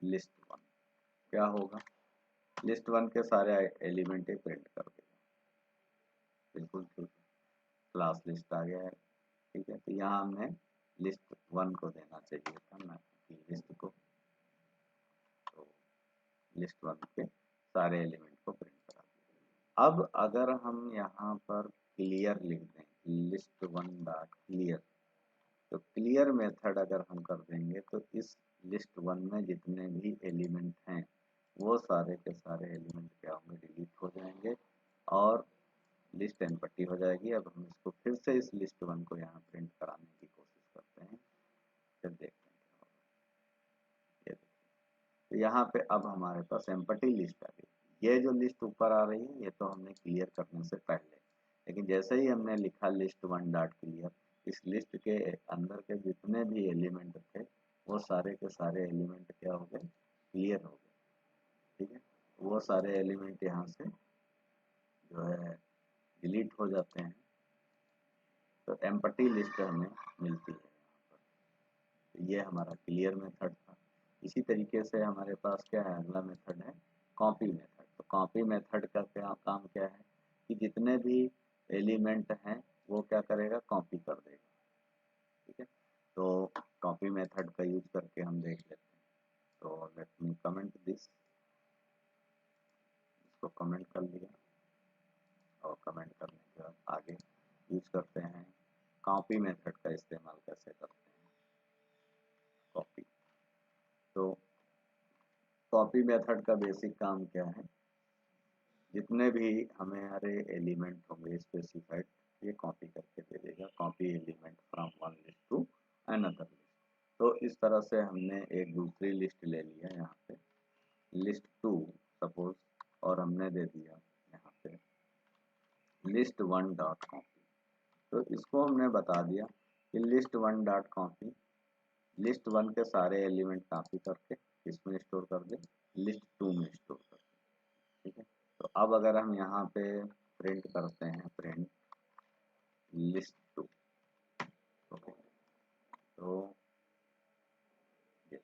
लिस्ट 1, क्या होगा, लिस्ट 1 के सारे एलिमेंट ही प्रिंट कर देगा। बिल्कुल ठीक, क्लास लिस्ट आ गया है। ठीक है, तो यहाँ हमने लिस्ट 1 को देना चाहिए था ना कि लिस्ट को, तो लिस्ट 1 के सारे एलिमेंट को प्रिंट करा दिया। अब अगर हम यहाँ पर क्लियर लिख दें, लिस्ट 1 डॉट क्लियर, तो क्लियर मेथड अगर हम कर देंगे तो इस लिस्ट 1 में जितने भी एलिमेंट हैं वो सारे के सारे एलिमेंट क्या होंगे, डिलीट हो जाएंगे और लिस्ट एम्प्टी हो जाएगी। अब हम इसको फिर से इस लिस्ट 1 को यहाँ प्रिंट कराने की कोशिश करते हैं, फिर देखते हैं क्या होगा। ये देखिए, तो यहाँ पे अब हमारे पास एम्प्टी लिस्ट आ गई। ये जो लिस्ट ऊपर आ रही है ये तो हमने क्लियर करने से पहले, लेकिन जैसे ही हमने लिखा लिस्ट 1 डॉट क्लियर, इस लिस्ट के अंदर के जितने भी एलिमेंट थे वो सारे के सारे एलिमेंट क्या हो गए, क्लियर हो गए। ठीक है, वो सारे एलिमेंट यहाँ से जो है डिलीट हो जाते हैं, तो एम्प्टी लिस्ट हमें मिलती है यहाँ पर। तो ये हमारा क्लियर मेथड था। इसी तरीके से हमारे पास क्या है, अगला मेथड है कॉपी मेथड। तो कॉपी मेथड का क्या काम क्या है कि जितने भी एलिमेंट हैं वो क्या करेगा, कॉपी कर देगा। ठीक है, तो कॉपी मेथड का यूज करके हम देख लेते हैं। तो लेट मी कमेंट दिस, इसको कमेंट कर लिया, और कमेंट करने के बाद आगे यूज करते हैं कॉपी मेथड का इस्तेमाल कैसे करते हैं। कॉपी, तो कॉपी मेथड का बेसिक काम क्या है, जितने भी हमारे एलिमेंट होंगे स्पेसिफाइड, ये कॉपी करके दे देगा, copy element from one list to another list. तो इस तरह से हमने एक दूसरी लिस्ट ले लिया यहाँ पे, लिस्ट 2 सपोज, और हमने दे दिया यहाँ पे लिस्ट 1 डॉट कॉपी। तो इसको हमने बता दिया कि लिस्ट 1 डॉट कॉपी लिस्ट 1 के सारे एलिमेंट कॉपी करके इसमें स्टोर कर दे, लिस्ट 2 में स्टोर कर दे। ठीक है, तो अब अगर हम यहाँ पे प्रिंट करते हैं, प्रिंट लिस्ट 2, ओके, तो ये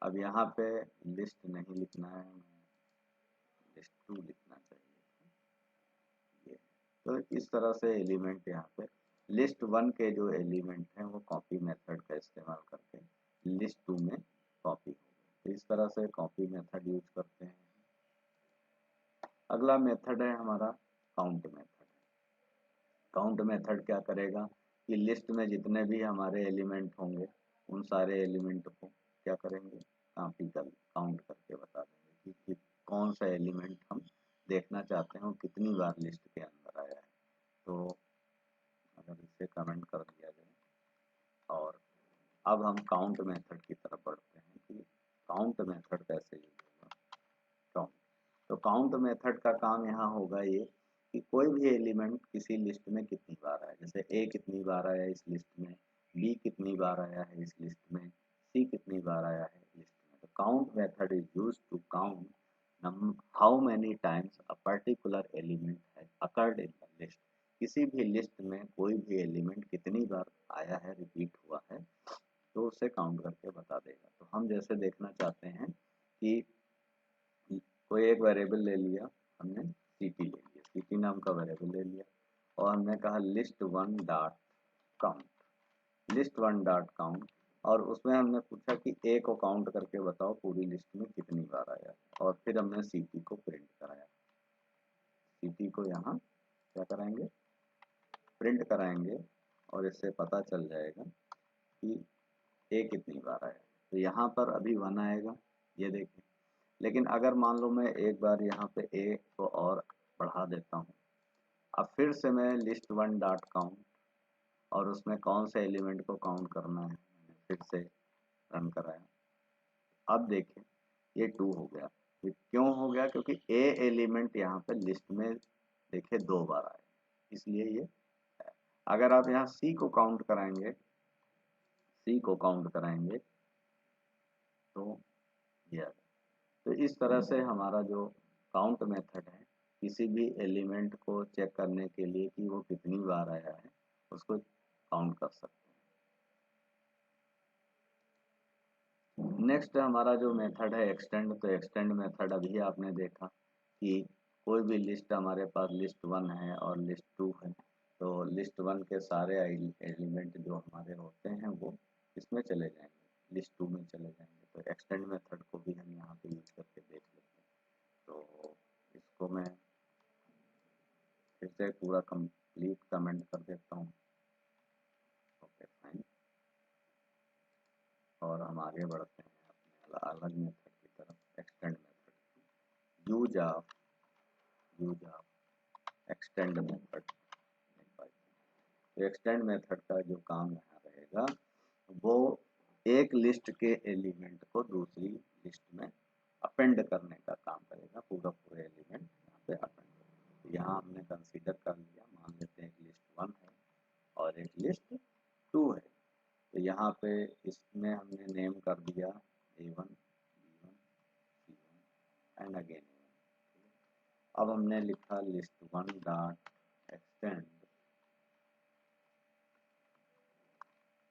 अब यहाँ पे लिस्ट नहीं लिखना है, लिस्ट 2 लिखना चाहिए। ये तो इस तरह से एलिमेंट यहाँ पे लिस्ट 1 के जो एलिमेंट हैं वो कॉपी मेथड का इस्तेमाल करके लिस्ट 2 में कॉपी हो गए। तो इस तरह से कॉपी मेथड यूज करते हैं। अगला मेथड है हमारा काउंट मेथड। काउंट मेथड क्या करेगा कि लिस्ट में जितने भी हमारे एलिमेंट होंगे उन सारे एलिमेंट को क्या करेंगे, कॉपी कर काउंट करके बता देंगे कि कौन सा एलिमेंट हम देखना चाहते हैं और कितनी बार लिस्ट के अंदर आया है। तो अगर इसे कमेंट कर दिया जाए, और अब हम काउंट मेथड की तरफ बढ़ते हैं कि काउंट मेथड कैसे यूज होगा। काउंट, तो काउंट मेथड का काम यहाँ होगा ये कि कोई भी एलिमेंट किसी लिस्ट में कितनी बार आया, जैसे ए कितनी बार आया इस लिस्ट में, बी कितनी बार आया है इस लिस्ट में, सी कितनी बार आया है लिस्ट में। तो count method is used to count how many times a particular element has occurred in the list. किसी भी लिस्ट में कोई भी एलिमेंट कितनी बार आया है, रिपीट हुआ है, तो उसे काउंट करके बता देगा। तो हम जैसे देखना चाहते हैं कि कोई एक वेरिएबल ले लिया हमने, सीटी ले लिया, सीटी नाम का वेरिएबल ले लिया, और हमने कहा list 1 dot count, list 1 dot count, और उसमें हमने पूछा कि ए को काउंट करके बताओ पूरी लिस्ट में कितनी बार आया, और फिर हमने सीटी को प्रिंट कराया। सीटी को यहाँ क्या कराएंगे, प्रिंट कराएंगे, और इससे पता चल जाएगा कि ए कितनी बार आया। तो यहाँ पर अभी 1 आएगा, ये देखें। लेकिन अगर मान लो मैं एक बार यहाँ पे ए को और बढ़ा देता हूँ, अब फिर से मैं लिस्ट 1 डॉट काउंट, और उसमें कौन से एलिमेंट को काउंट करना है मैंने फिर से रन कराया। अब देखें ये 2 हो गया। ये क्यों हो गया, क्योंकि ए एलिमेंट यहाँ पे लिस्ट में देखे 2 बार आए, इसलिए ये है। अगर आप यहाँ सी को काउंट कराएंगे, सी को काउंट कराएंगे तो ये, तो इस तरह से हमारा जो काउंट मेथड है किसी भी एलिमेंट को चेक करने के लिए कि वो कितनी बार आया है उसको काउंट कर सकते हैं। नेक्स्ट हमारा जो मेथड है एक्सटेंड। तो एक्सटेंड मेथड अभी आपने देखा कि कोई भी लिस्ट हमारे पास लिस्ट 1 है और लिस्ट 2 है, तो लिस्ट 1 के सारे एलिमेंट जो हमारे होते हैं वो इसमें चले जाएंगे, लिस्ट 2 में चले जाएंगे। तो एक्सटेंड मेथड को भी हम यहाँ पे यूज करके देख लेते हैं। तो इसको मैं फिर से पूरा कंप्लीट कमेंट कर देता हूँ, ओके फाइन, और हम आगे बढ़ते हैं अपने अलग मेथड की तरफ, extend method. Use of extend method. तो एक्सटेंड मेथड का जो काम यहाँ रहेगा वो एक लिस्ट के एलिमेंट को दूसरी लिस्ट में अपेंड करने का काम करेगा, पूरे एलिमेंट यहाँ पे अपेंड करेगा। तो यहाँ हमने कंसीडर कर लिया, मान लेते हैं एक लिस्ट 1 है और एक लिस्ट 2 है। तो यहाँ पे इसमें हमने नेम कर दिया A1, B1, C1 and again A1। अब हमने लिखा लिस्ट 1 डॉट एक्सटेंड,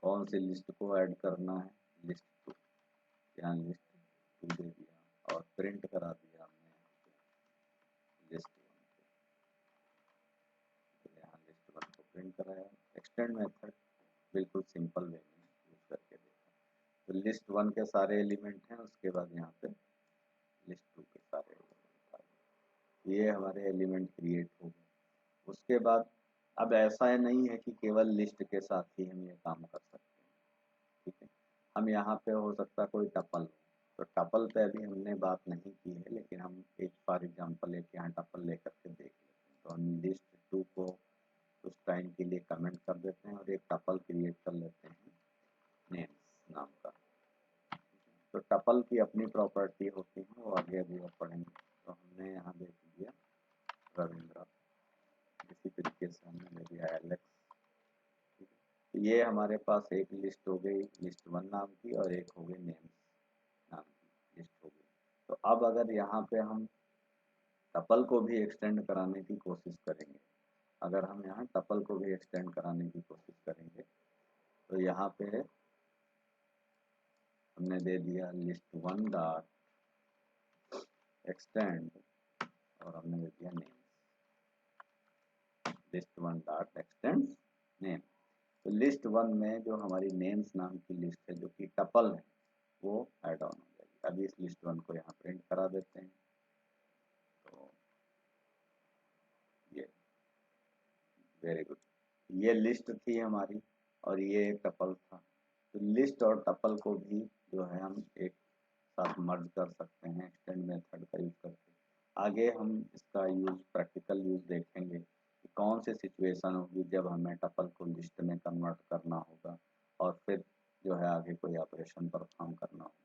कौन सी लिस्ट को ऐड करना है, लिस्ट 2, यहाँ लिस्ट 2 दे दिया और प्रिंट करा दिया हमने लिस्ट 1 को। तो यहाँ लिस्ट 1 को प्रिंट कराया। एक्सटेंड मेथड बिल्कुल सिंपल वे में यूज करके देखा। तो लिस्ट 1 के सारे एलिमेंट हैं, उसके बाद यहाँ पे लिस्ट 2 के सारे एलिमेंट आ गए। ये हमारे एलिमेंट क्रिएट हो गए। उसके बाद अब ऐसा नहीं है कि केवल लिस्ट के साथ ही हम ये काम कर सकते हैं, ठीक है। हम यहाँ पे हो सकता कोई टपल, तो टपल पे अभी हमने बात नहीं की है, लेकिन हम एक फॉर एग्जांपल एक यहाँ टपल लेकर के देख लेते हैं। तो हम लिस्ट 2 को उस टाइम के लिए कमेंट कर देते हैं और एक टपल क्रिएट कर लेते हैं नेम्स नाम का। तो टपल की अपनी प्रॉपर्टी होती है, वो आगे अभी आप पढ़ेंगे। तो हमने यहाँ देख लिया रविंद्र, इसी तरीके से हमने ले लिया एलेक्स। तो ये हमारे पास एक लिस्ट हो गई लिस्ट 1 नाम की और एक हो गई नेम्स नाम की लिस्ट हो गई। तो अब अगर यहाँ पे हम टपल को भी एक्सटेंड कराने की कोशिश करेंगे, अगर हम यहाँ टपल को भी एक्सटेंड कराने की कोशिश करेंगे, तो यहाँ पे हमने दे दिया लिस्ट 1 डॉट एक्सटेंड और हमने दे दिया names, list 1 dot extend name. तो लिस्ट 1 में जो हमारी नेम्स नाम की लिस्ट है जो कि टपल है वो ऐड ऑन हो जाएगी। अभी इस लिस्ट 1 को यहाँ प्रिंट करा देते हैं। तो ये वेरी गुड, ये लिस्ट थी हमारी और ये एक टपल था। तो लिस्ट और टपल को भी जो है हम एक साथ मर्ज कर सकते हैं एक्सटेंड मेथड का यूज करके। आगे हम इसका यूज प्रैक्टिकल यूज देखेंगे कि कौन सी सिचुएशन होगी जब हमें टपल को लिस्ट में कन्वर्ट करना होगा और फिर जो है आगे कोई ऑपरेशन परफॉर्म करना होगा।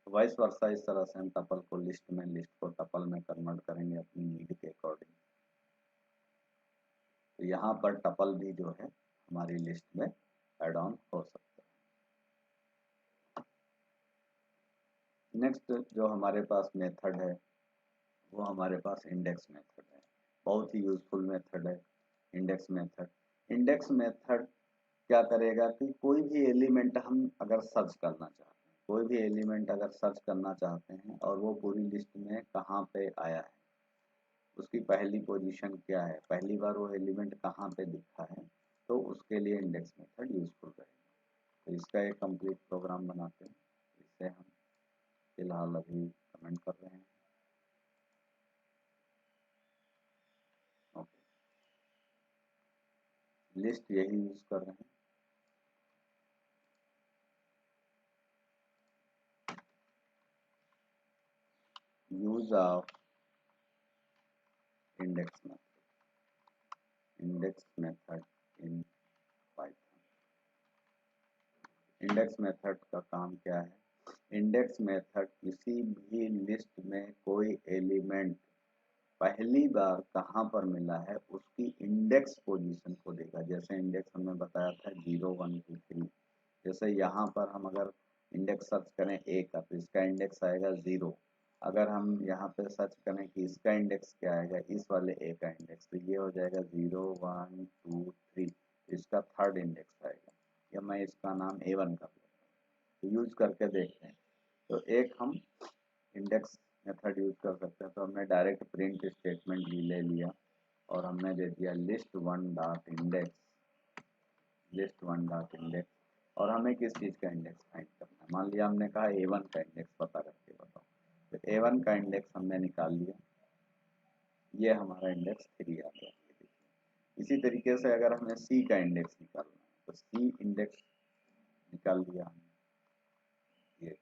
तो वाइस वर्सा इस तरह से हम टपल को लिस्ट में, लिस्ट को टपल में कन्वर्ट करेंगे अपनी नीड के अकॉर्डिंग। तो यहाँ पर टपल भी जो है हमारी लिस्ट में ऐड ऑन हो सकता है। नेक्स्ट जो हमारे पास मेथड है वो हमारे पास इंडेक्स मेथड है। बहुत ही यूजफुल मेथड है इंडेक्स मेथड। इंडेक्स मेथड क्या करेगा कि कोई भी एलिमेंट हम अगर सर्च करना चाहते हैं, कोई भी एलिमेंट अगर सर्च करना चाहते हैं और वो पूरी लिस्ट में कहाँ पे आया है, उसकी पहली पोजीशन क्या है, पहली बार वो एलिमेंट कहाँ पे दिखा है, तो उसके लिए इंडेक्स मेथड यूजफुल रहेगा। तो इसका एक कंप्लीट प्रोग्राम बनाते हैं, इससे हम फिलहाल अभी कमेंट कर रहे हैं। ओके, लिस्ट यही यूज कर रहे हैं। Use of index method in Python. Index method का काम क्या है? इंडेक्स मेथड किसी भी लिस्ट में कोई एलिमेंट पहली बार कहाँ पर मिला है उसकी इंडेक्स पोजीशन को देगा। जैसे इंडेक्स हमने बताया था 0 1 2 3, जैसे यहाँ पर हम अगर इंडेक्स सर्च करें ए का तो इसका इंडेक्स आएगा 0। अगर हम यहाँ पे सर्च करें कि इसका इंडेक्स क्या आएगा, इस वाले ए का इंडेक्स, तो ये हो जाएगा 0 1 2 3, इसका थर्ड इंडेक्स आएगा। या मैं इसका नाम A1 कर लेता हूँ। तो यूज करके देखते हैं। तो एक हम इंडेक्स मेथड यूज कर सकते हैं। तो हमने डायरेक्ट प्रिंट स्टेटमेंट भी ले लिया और हमने दे दिया list 1 dot index, list 1 dot index, और हमें किस चीज़ का इंडेक्स फाइंड करना है। मान लिया हमने कहा A1 का इंडेक्स पता करके बताओ, तो A1 का इंडेक्स हमने निकाल लिया, ये हमारा इंडेक्स 3 आ गया। इसी तरीके से अगर हमें C का इंडेक्स निकालना है तो C इंडेक्स निकाल लिया हमने, ये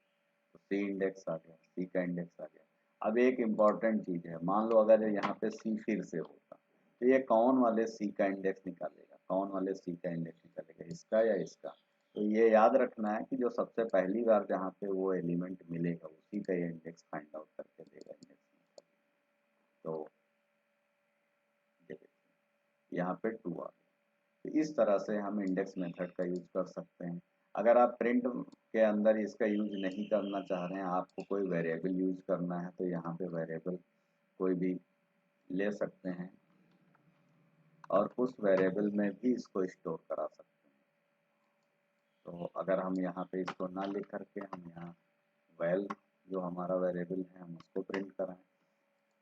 तो C इंडेक्स आ गया, C का इंडेक्स आ गया। अब एक इम्पॉर्टेंट चीज़ है, मान लो अगर यहाँ पे C फिर से होता तो ये कौन वाले C का इंडेक्स निकालेगा, कौन वाले सी का इंडेक्स निकलेगा, इसका या इसका। तो ये याद रखना है कि जो सबसे पहली बार जहाँ पे वो एलिमेंट मिलेगा उसी का ये इंडेक्स फाइंड आउट करके देगा इंडेक्स मेथड। तो यहाँ पे 2 आ गया। तो इस तरह से हम इंडेक्स मेथड का यूज कर सकते हैं। अगर आप प्रिंट के अंदर इसका यूज नहीं करना चाह रहे हैं, आपको कोई वेरिएबल यूज करना है, तो यहाँ पे वेरिएबल कोई भी ले सकते हैं और उस वेरिएबल में भी इसको स्टोर करा सकते हैं। तो अगर हम यहाँ पे इसको ना लिख करके हम यहाँ वैल जो हमारा वेरिएबल है हम उसको प्रिंट कराएं।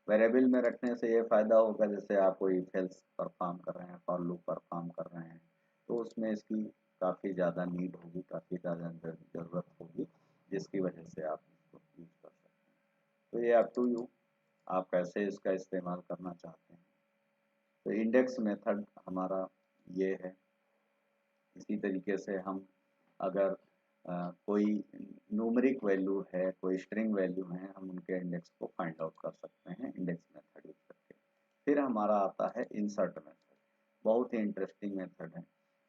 वेरिएबल में रखने से ये फ़ायदा होगा, जैसे आप कोई एल्स परफॉर्म कर रहे हैं, फॉर लूप परफॉर्म कर रहे हैं, तो उसमें इसकी काफ़ी ज़्यादा नीड होगी, काफ़ी ज़्यादा ज़रूरत होगी, जिसकी वजह से आप इसको यूज कर सकते हैं। तो ये अप टू यू, आप कैसे इसका इस्तेमाल करना चाहते हैं। तो इंडेक्स मेथड हमारा ये है। इसी तरीके से हम अगर कोई न्यूमेरिक वैल्यू है, कोई स्ट्रिंग वैल्यू है, हम उनके इंडेक्स को फाइंड आउट कर सकते हैं इंडेक्स मेथड यूज करके। फिर हमारा आता है इंसर्ट मेथड। बहुत ही इंटरेस्टिंग मेथड है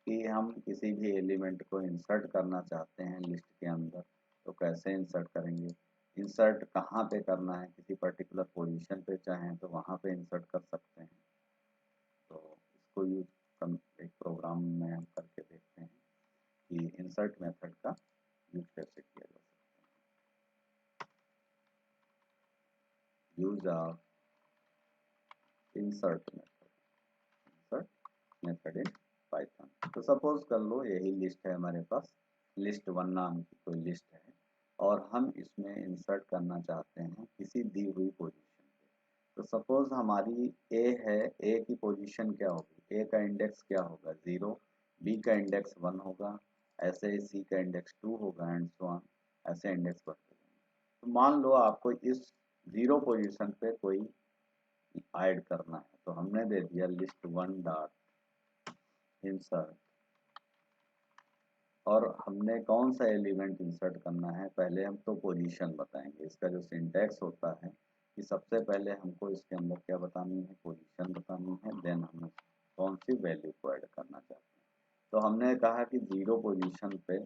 कि हम किसी भी एलिमेंट को इंसर्ट करना चाहते हैं लिस्ट के अंदर, तो कैसे इंसर्ट करेंगे। इंसर्ट कहाँ पे करना है, किसी पर्टिकुलर पोजीशन पे चाहें तो वहाँ पे इंसर्ट कर सकते हैं। तो इसको यूज एक प्रोग्राम में हम करके देखते हैं कि इंसर्ट मेथड का यूज कैसे किया जा सकता है। Use of insert method in Python. तो सपोज कर लो यही लिस्ट है हमारे पास, लिस्ट 1 नाम की कोई लिस्ट है और हम इसमें इंसर्ट करना चाहते हैं किसी दी हुई पोजीशन पे। तो सपोज हमारी ए है, ए की पोजीशन क्या होगी, ए का इंडेक्स क्या होगा 0, बी का इंडेक्स 1 होगा, ऐसे ही सी का इंडेक्स 2 होगा एंड सो ऑन, ऐसे इंडेक्स बढ़ते जाएंगे। तो मान लो आपको इस 0 पोजीशन पे कोई ऐड करना है, तो हमने दे दिया लिस्ट 1 डॉट इंसर्ट, और हमने कौन सा एलिमेंट इंसर्ट करना है, पहले हम तो पोजीशन बताएंगे। इसका जो सिंटैक्स होता है कि सबसे पहले हमको इसके अंदर क्या बतानी है, पोजीशन बतानी है, देन हम कौन सी वैल्यू को ऐड करना चाहते हैं। तो हमने कहा कि 0 पोजीशन पे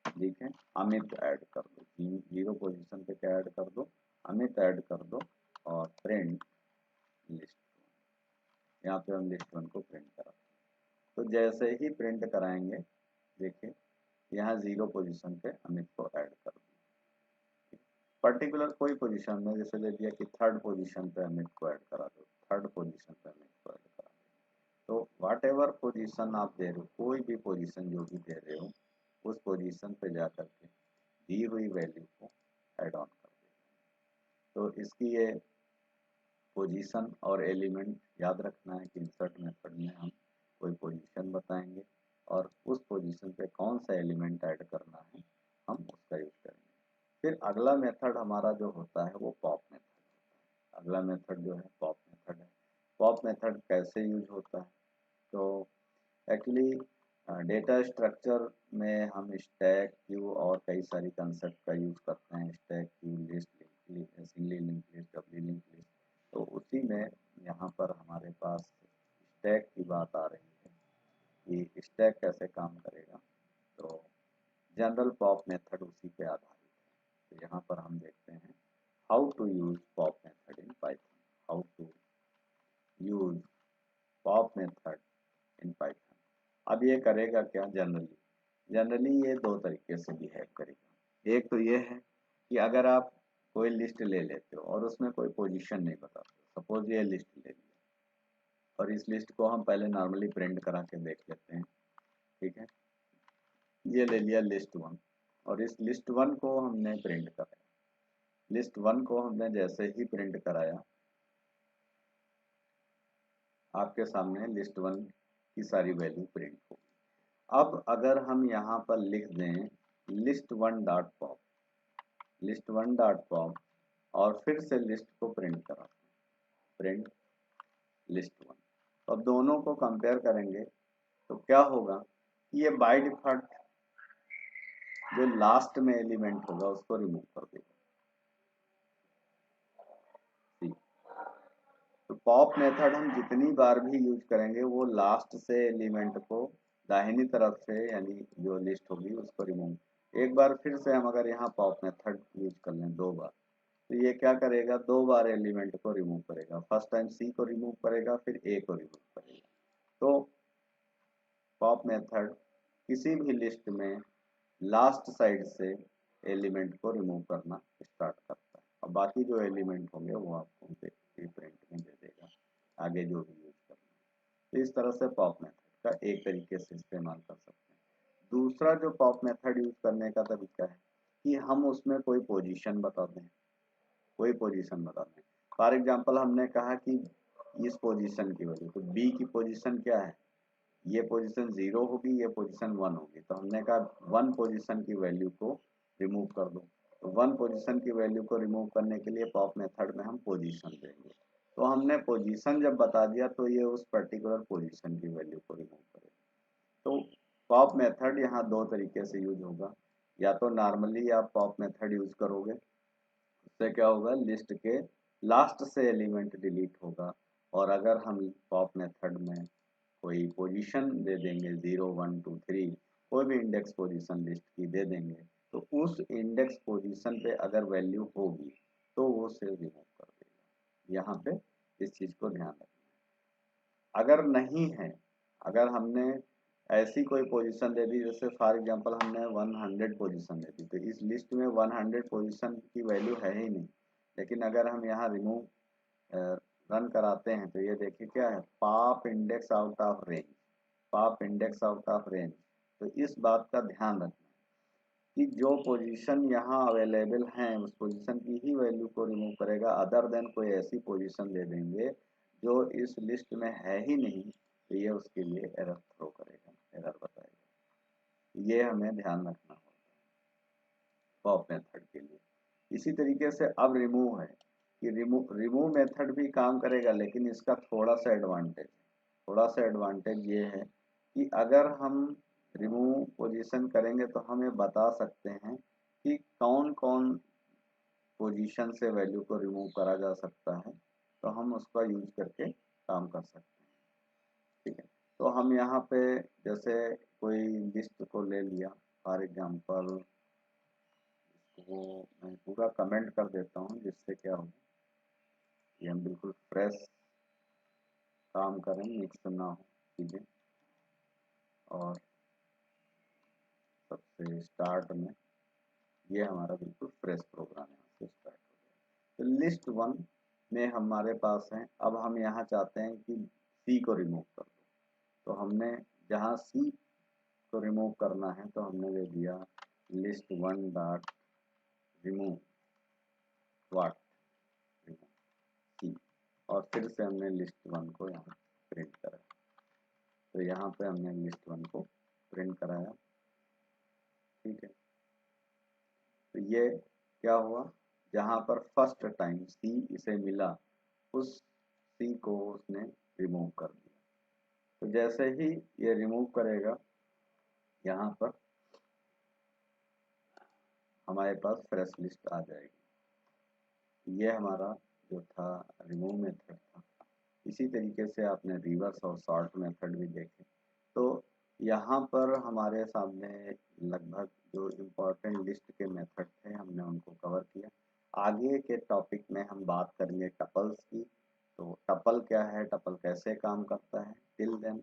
ठीक है अमित ऐड कर दो, 0 पोजीशन पे क्या ऐड कर दो, अमित ऐड कर दो और प्रिंट लिस्ट। यहाँ पे हम लिस्ट 1 को प्रिंट कराते हैं। तो जैसे ही प्रिंट कराएंगे देखिए यहाँ 0 पोजीशन पे अमित को ऐड कर दिया। पर्टिकुलर कोई पोजीशन में जैसे दे दिया कि 3rd पोजीशन पे अमित को ऐड करा दो, 3rd पोजीशन पे अमित को ऐड करा दो। तो वाट एवर पोजीशन आप दे रहे हो, कोई भी पोजीशन जो भी दे रहे हो, उस पोजीशन पे जा करके दी हुई वैल्यू को ऐड ऑन कर देगा। तो इसकी ये पोजीशन और एलिमेंट याद रखना है कि इंसर्ट मेथड में हम कोई पोजीशन बताएंगे और उस पोजीशन पे कौन सा एलिमेंट ऐड करना है हम उसका यूज करेंगे। फिर अगला मेथड हमारा जो होता है वो पॉप मेथड होता है। अगला मेथड जो है पॉप मेथड है। पॉप मेथड कैसे यूज होता है, तो एक्चुअली डेटा स्ट्रक्चर में हम स्टैक, क्यू और कई सारी कंसेप्ट का यूज करते हैं। Stack, queue, list, singly link list, doubly link list. तो उसी में यहाँ पर हमारे पास स्टैक की बात आ रही है कि स्टैक कैसे काम करेगा। तो जनरल पॉप मेथड उसी पे आधारित है। तो यहाँ पर हम देखते हैं how to use pop method in Python. How to use pop method in Python. अब ये करेगा क्या, जनरली ये 2 तरीके से बिहेव करेगा। एक तो ये है कि अगर आप कोई लिस्ट ले लेते हो और उसमें कोई पोजीशन नहीं बताते, सपोज ये लिस्ट ले लिया और इस लिस्ट को हम पहले नॉर्मली प्रिंट करा के देख लेते हैं। ठीक है, ये ले लिया लिस्ट 1 और इस लिस्ट 1 को हमने प्रिंट कराया। लिस्ट 1 को हमने जैसे ही प्रिंट कराया, आपके सामने लिस्ट 1 की सारी वैल्यू प्रिंट होगी। अब अगर हम यहाँ पर लिख दें list 1 dot pop, list 1 dot pop और फिर से लिस्ट को प्रिंट करा, प्रिंट लिस्ट 1, तो अब दोनों को कंपेयर करेंगे तो क्या होगा कि ये बाय डिफॉल्ट जो लास्ट में एलिमेंट होगा उसको रिमूव कर देगा। तो पॉप मेथड हम जितनी बार भी यूज करेंगे वो लास्ट से एलिमेंट को दाहिनी तरफ से यानी जो लिस्ट होगी उसको रिमूव। एक बार फिर से हम अगर यहाँ पॉप मेथड यूज कर लें 2 बार, तो ये क्या करेगा, 2 बार एलिमेंट को रिमूव करेगा। फर्स्ट टाइम सी को रिमूव करेगा, फिर ए को रिमूव करेगा। तो पॉप मेथड किसी भी लिस्ट में लास्ट साइड से एलिमेंट को रिमूव करना स्टार्ट करता है और बाकी जो एलिमेंट होंगे वो आपको प्रिंट में दे देगा आगे जो भी यूज करना है। तो इस तरह से पॉप मेथड का एक तरीके से इस्तेमाल कर सकते हैं। दूसरा जो पॉप मेथड यूज करने का तरीका है कि हम उसमें कोई पोजीशन बता दें, कोई पोजीशन बता दें। फॉर एग्जांपल हमने कहा कि इस पोजीशन की वैल्यू, तो बी की पोजीशन क्या है, ये पोजीशन 0 होगी, ये पोजीशन 1 होगी। तो हमने कहा 1 पोजीशन की वैल्यू को रिमूव कर दो। तो 1 पोजीशन की वैल्यू को रिमूव करने के लिए पॉप मेथड में हम पोजीशन देंगे। तो हमने पोजीशन जब बता दिया तो ये उस पर्टिकुलर पोजीशन की वैल्यू को रिमूव करेगा। तो पॉप मेथड यहाँ 2 तरीके से यूज होगा। या तो नॉर्मली आप पॉप मेथड यूज करोगे, उससे क्या होगा, लिस्ट के लास्ट से एलिमेंट डिलीट होगा। और अगर हम पॉप मेथड में कोई पोजीशन दे देंगे 0 1 2 3, कोई भी इंडेक्स पोजीशन लिस्ट की दे देंगे, तो उस इंडेक्स पोजीशन पे अगर वैल्यू होगी तो वो से रिमूव कर देगा। यहाँ पे इस चीज को ध्यान रखना है। अगर नहीं है, अगर हमने ऐसी कोई पोजीशन दे दी, जैसे फॉर एग्जांपल हमने 100 पोजीशन दे दी, तो इस लिस्ट में 100 पोजीशन की वैल्यू है ही नहीं। लेकिन अगर हम यहाँ रिमूव रन कराते हैं तो ये देखिए क्या है, pop index out of range, pop index out of range. तो इस बात का ध्यान रखना कि जो पोजीशन यहाँ अवेलेबल हैं उस पोजीशन की ही वैल्यू को रिमूव करेगा। अदर देन कोई ऐसी पोजीशन दे देंगे जो इस लिस्ट में है ही नहीं, तो ये उसके लिए एरर थ्रो करेगा, एरर बताएगा। ये हमें ध्यान रखना होगा पॉप मेथड के लिए। इसी तरीके से अब रिमूव है कि रिमूव मेथड भी काम करेगा, लेकिन इसका थोड़ा सा एडवांटेज ये है कि अगर हम रिमूव पोजीशन करेंगे तो हमें बता सकते हैं कि कौन कौन पोजीशन से वैल्यू को रिमूव करा जा सकता है, तो हम उसका यूज करके काम कर सकते हैं। ठीक है, तो हम यहाँ पे जैसे कोई लिस्ट को ले लिया, फॉर एग्जांपल इसको मैं पूरा कमेंट कर देता हूँ जिससे क्या हो कि हम बिल्कुल फ्रेश काम करें, मिक्स ना हो चीज़ें। और सबसे स्टार्ट में ये हमारा बिल्कुल फ्रेश प्रोग्राम यहाँ से स्टार्ट हो गया। तो लिस्ट 1 में हमारे पास है। अब हम यहाँ चाहते हैं कि सी को रिमूव कर दो, तो हमने जहाँ सी को रिमूव करना है तो हमने दे दिया list 1 dot remove what, remove C, और फिर से हमने लिस्ट 1 को यहाँ प्रिंट करा। तो यहाँ पे हमने लिस्ट 1 को प्रिंट कराया। ठीक है, तो ये क्या हुआ, जहाँ पर फर्स्ट टाइम सी इसे मिला उस सी को उसने रिमूव कर दिया। तो जैसे ही ये रिमूव करेगा यहाँ पर हमारे पास फ्रेश लिस्ट आ जाएगी। ये हमारा जो था रिमूव मेथड था। इसी तरीके से आपने रिवर्स और सॉर्ट मेथड भी देखे। तो यहाँ पर हमारे सामने लगभग जो इम्पोर्टेंट लिस्ट के मेथड थे हमने उनको कवर किया। आगे के टॉपिक में हम बात करेंगे टपल्स की। तो टपल क्या है, टपल कैसे काम करता है। Till then